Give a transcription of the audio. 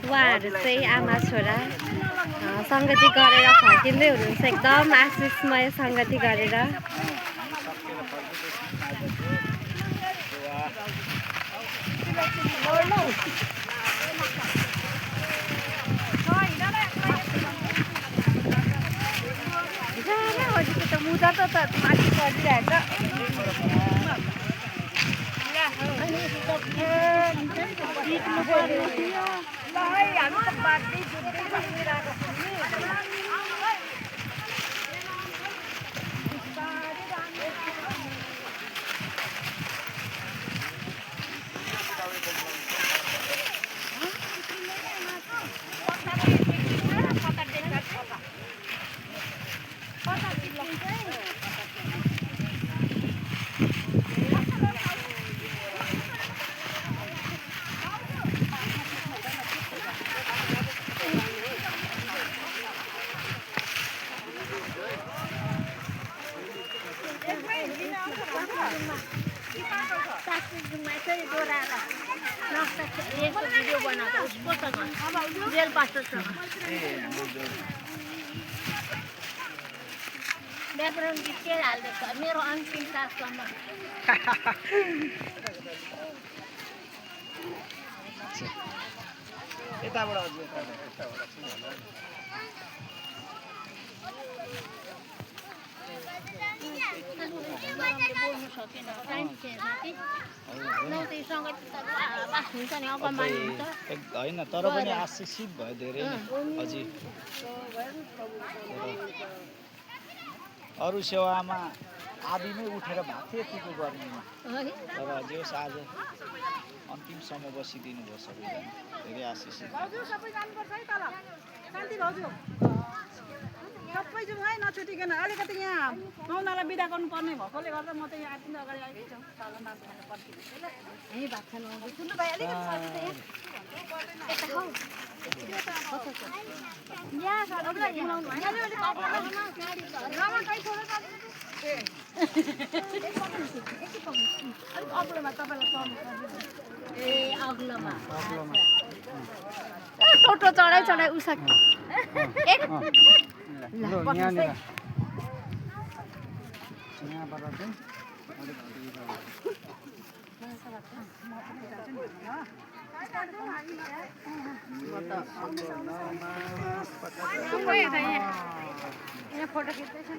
उहाँहरू चाहिँ आमा छोरा सङ्गति गरेर फर्किँदै हुनुहुन्छ एकदम आशिषमय सङ्गति गरेर। मुजा त माथि चढिरहेछ। हामी त बाँच्दै जुट्दै बसिरहेको छौँ नि। भिडियो बनाएको उसकोसँग जेल पास्टरसँग ब्याकग्राउन्ड गीत के हालिदिएको छ मेरो अन्तिम साससम्म। बोल्नु सकेन टाइम थिएन कि होइन तर पनि आशिषित भयो धेरै अझै अरू सेवामा आदि नै उठेर भएको थियो यतिको गर्नेमा तर जे होस् आज अन्तिमसम्म बसिदिनु भयो सबैजना धेरै आशिषित। सबै जाउँ है नछुटिकन। अलिकति यहाँ पाहुनालाई बिदा गर्नुपर्ने भएकोले गर्दा म त यहाँ आफै अगाडि आइपुग्छु तल माथि पर्खिनु ल। यहीँ भात खानु आउँदै सुन्नु भाइ अलिकति अग्लोमा तपाईँलाई ए अग्लोमा टोटो चढाइ चढाइ उषा फोटो खिच्दैछ।